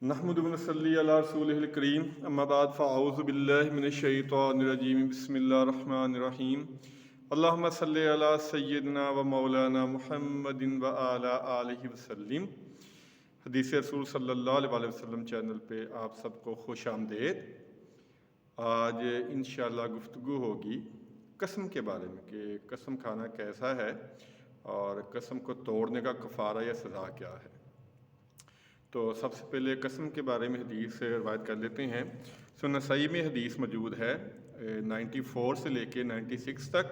نحمد و نصلی علی رسولہ الکریم اما بعد فاعوذ باللہ من الشیطان الرجیم بسم اللہ الرحمن الرحیم اللہم صلی علی سیدنا و مولانا محمد و علی آلہ وسلم۔ حدیث رسول صلی اللہ علیہ وسلم چینل پہ آپ سب کو خوش آمدید۔ آج انشاءاللہ گفتگو ہوگی قسم کے بارے میں کہ قسم کھانا کیسا ہے اور قسم کو توڑنے کا کفارہ یا سزا کیا ہے۔ تو سب سے پہلے قسم کے بارے میں حدیث سے روایت کر لیتے ہیں۔ سنن نسائی میں حدیث موجود ہے 94 سے لے کے 96 تک،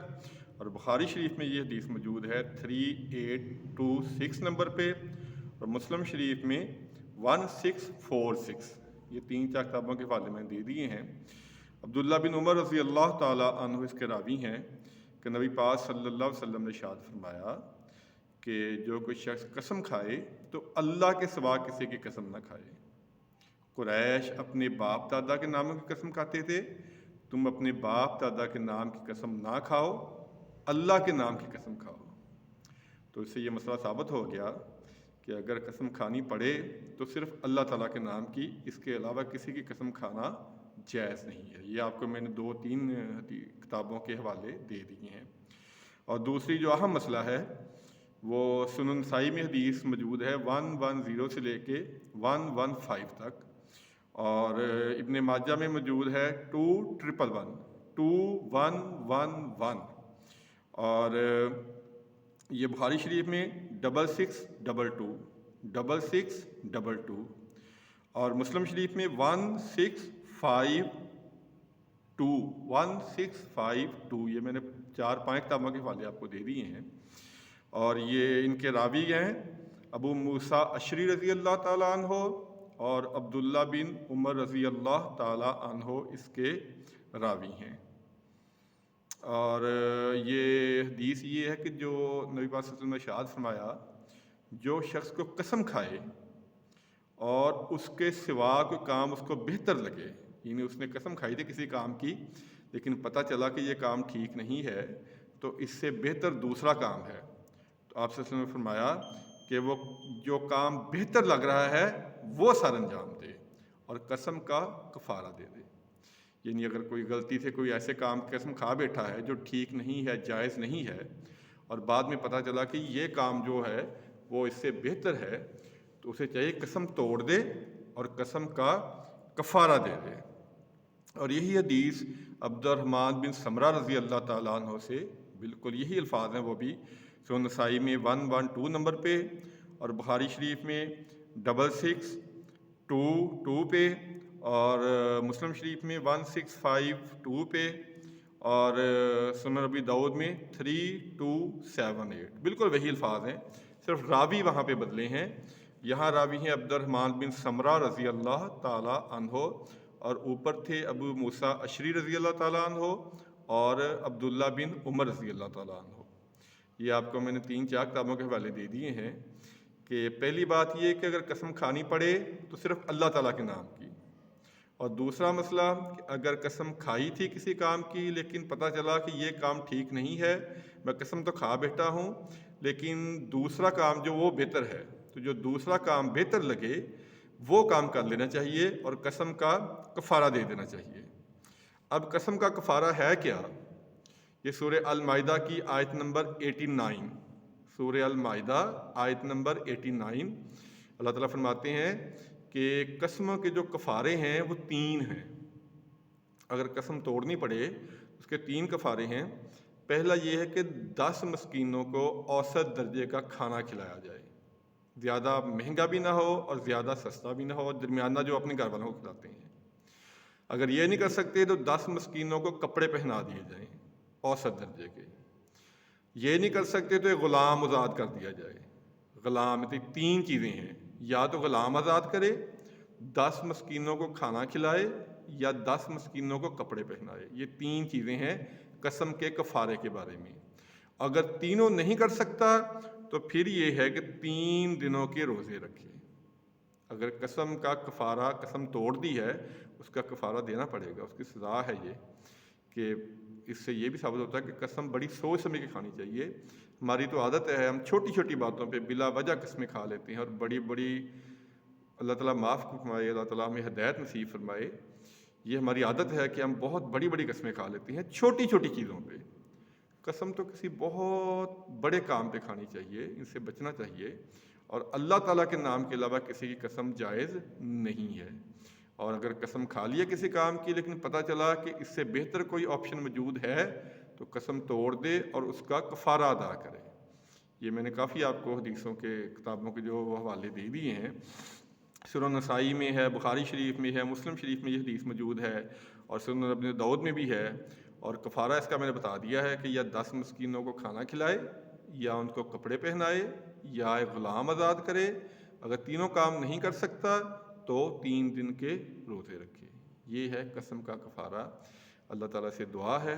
اور بخاری شریف میں یہ حدیث موجود ہے 3826 نمبر پہ، اور مسلم شریف میں 1646۔ یہ 3-4 کتابوں کے حوالے میں دے دیے ہیں۔ عبداللہ بن عمر رضی اللہ تعالیٰ عنہ اس کے راوی ہیں کہ نبی پاک صلی اللہ علیہ وسلم نے ارشاد فرمایا کہ جو کوئی شخص قسم کھائے تو اللہ کے سوا کسی کی قسم نہ کھائے۔ قریش اپنے باپ دادا کے ناموں کی قسم کھاتے تھے، تم اپنے باپ دادا کے نام کی قسم نہ کھاؤ، اللہ کے نام کی قسم کھاؤ۔ تو اس سے یہ مسئلہ ثابت ہو گیا کہ اگر قسم کھانی پڑے تو صرف اللہ تعالیٰ کے نام کی، اس کے علاوہ کسی کی قسم کھانا جائز نہیں ہے۔ یہ آپ کو میں نے 2-3 کتابوں کے حوالے دے دیے ہیں۔ اور دوسری جو اہم مسئلہ ہے وہ سنن نسائی میں حدیث موجود ہے 110 سے لے کے 115 تک، اور ابن ماجہ میں موجود ہے 2111، اور یہ بخاری شریف میں 6622 اور مسلم شریف میں 1652۔ یہ میں نے 4-5 کتابوں کے حوالے آپ کو دے دیے ہیں، اور یہ ان کے راوی ہیں ابو موسیٰ اشعری رضی اللہ تعالیٰ عنہ اور عبداللہ بن عمر رضی اللہ تعالیٰ عنہ اس کے راوی ہیں۔ اور یہ حدیث یہ ہے کہ جو نبی پاک صلی اللہ علیہ وسلم نے ارشاد فرمایا، جو شخص کو قسم کھائے اور اس کے سوا کوئی کام اس کو بہتر لگے، یعنی اس نے قسم کھائی تھی کسی کام کی لیکن پتہ چلا کہ یہ کام ٹھیک نہیں ہے، تو اس سے بہتر دوسرا کام ہے، تو آپ صلی اللہ علیہ وسلم نے فرمایا کہ وہ جو کام بہتر لگ رہا ہے وہ سر انجام دے اور قسم کا کفارہ دے دے۔ یعنی اگر کوئی غلطی سے کوئی ایسے کام قسم کھا بیٹھا ہے جو ٹھیک نہیں ہے، جائز نہیں ہے، اور بعد میں پتہ چلا کہ یہ کام جو ہے وہ اس سے بہتر ہے، تو اسے چاہیے قسم توڑ دے اور قسم کا کفارہ دے دے۔ اور یہی حدیث عبد الرحمن بن سمرہ رضی اللہ تعالیٰ عنہ سے بالکل یہی الفاظ ہیں، وہ بھی سنن نسائی میں 112 نمبر پہ، اور بخاری شریف میں 6622 پہ، اور مسلم شریف میں 1652 پہ، اور سنن ابی داؤد میں 3278۔ بالکل وہی الفاظ ہیں، صرف راوی وہاں پہ بدلے ہیں۔ یہاں راوی ہیں عبد الرحمن بن سمرہ رضی اللہ تعالیٰ عنہ، اور اوپر تھے ابو موسیٰ اشعری رضی اللہ تعالیٰ عنہ اور عبداللہ بن عمر رضی اللہ تعالیٰ عنہ۔ یہ آپ کو میں نے 3-4 کتابوں کے حوالے دے دیے ہیں کہ پہلی بات یہ کہ اگر قسم کھانی پڑے تو صرف اللہ تعالیٰ کے نام کی، اور دوسرا مسئلہ کہ اگر قسم کھائی تھی کسی کام کی لیکن پتہ چلا کہ یہ کام ٹھیک نہیں ہے، میں قسم تو کھا بیٹھا ہوں لیکن دوسرا کام جو وہ بہتر ہے، تو جو دوسرا کام بہتر لگے وہ کام کر لینا چاہیے اور قسم کا کفارہ دے دینا چاہیے۔ اب قسم کا کفارہ ہے کیا؟ یہ سورہ المائدہ کی آیت نمبر 89، سورہ المائدہ آیت نمبر 89، اللہ تعالیٰ فرماتے ہیں کہ قسموں کے جو کفارے ہیں وہ 3 ہیں۔ اگر قسم توڑنی پڑے اس کے 3 کفارے ہیں۔ پہلا یہ ہے کہ 10 مسکینوں کو اوسط درجے کا کھانا کھلایا جائے، زیادہ مہنگا بھی نہ ہو اور زیادہ سستا بھی نہ ہو، درمیانہ جو اپنے گھر والوں کو کھلاتے ہیں۔ اگر یہ نہیں کر سکتے تو 10 مسکینوں کو کپڑے پہنا دیے جائیں اوسط درجے کے۔ یہ نہیں کر سکتے تو ایک غلام آزاد کر دیا جائے۔ غلام 3 چیزیں ہیں، یا تو غلام آزاد کرے، 10 مسکینوں کو کھانا کھلائے، یا 10 مسکینوں کو کپڑے پہنائے۔ یہ 3 چیزیں ہیں قسم کے کفارے کے بارے میں۔ اگر تینوں نہیں کر سکتا تو پھر یہ ہے کہ 3 دنوں کے روزے رکھے۔ اگر قسم کا کفارہ قسم توڑ دی ہے اس کا کفارہ دینا پڑے گا، اس کی سزا ہے یہ کہ اس سے یہ بھی ثابت ہوتا ہے کہ قسم بڑی سوچ سمجھ کے کھانی چاہیے۔ ہماری تو عادت ہے ہم چھوٹی چھوٹی باتوں پہ بلا وجہ قسمیں کھا لیتے ہیں اور بڑی بڑی اللہ تعالیٰ معاف فرمائے، اللہ تعالیٰ ہمیں ہدایت نصیب فرمائے۔ یہ ہماری عادت ہے کہ ہم بہت بڑی بڑی قسمیں کھا لیتے ہیں چھوٹی چھوٹی چیزوں پہ۔ قسم تو کسی بہت بڑے کام پہ کھانی چاہیے، ان سے بچنا چاہیے، اور اللہ تعالیٰ کے نام کے علاوہ کسی کی قسم جائز نہیں ہے۔ اور اگر قسم کھا لیا کسی کام کی لیکن پتہ چلا کہ اس سے بہتر کوئی آپشن موجود ہے تو قسم توڑ دے اور اس کا کفارہ ادا کرے۔ یہ میں نے کافی آپ کو حدیثوں کے کتابوں کے جو حوالے دے دیے ہیں، سنن نسائی میں ہے، بخاری شریف میں ہے، مسلم شریف میں یہ حدیث موجود ہے، اور سنن ابن داؤد میں بھی ہے۔ اور کفارہ اس کا میں نے بتا دیا ہے کہ یا 10 مسکینوں کو کھانا کھلائے، یا ان کو کپڑے پہنائے، یا ایک غلام آزاد کرے۔ اگر تینوں کام نہیں کر سکتا تو 3 دن کے روزے رکھے۔ یہ ہے قسم کا کفارہ۔ اللہ تعالیٰ سے دعا ہے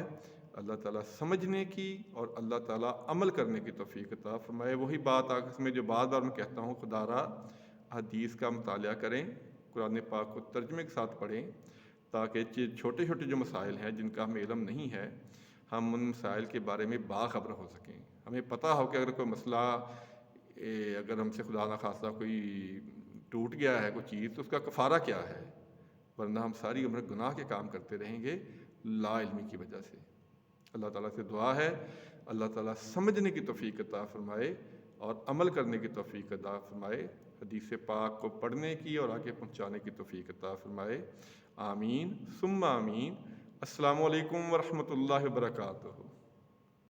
اللہ تعالیٰ سمجھنے کی اور اللہ تعالیٰ عمل کرنے کی توفیق عطا فرمائے۔ وہی بات آخر میں جو بار بار میں کہتا ہوں، خدا را حدیث کا مطالعہ کریں، قرآن پاک کو ترجمے کے ساتھ پڑھیں، تاکہ چھوٹے چھوٹے جو مسائل ہیں جن کا ہمیں علم نہیں ہے، ہم ان مسائل کے بارے میں باخبر ہو سکیں۔ ہمیں پتہ ہو کہ اگر کوئی مسئلہ اگر ہم سے خدا نخواستہ کوئی ٹوٹ گیا ہے کوئی چیز، تو اس کا کفارہ کیا ہے، ورنہ ہم ساری عمر گناہ کے کام کرتے رہیں گے لا علمی کی وجہ سے۔ اللہ تعالیٰ سے دعا ہے اللہ تعالیٰ سمجھنے کی توفیق عطا فرمائے اور عمل کرنے کی توفیق عطا فرمائے، حدیث پاک کو پڑھنے کی اور آگے پہنچانے کی توفیق عطا فرمائے۔ آمین ثم آمین۔ السلام علیکم ورحمۃ اللہ وبرکاتہ۔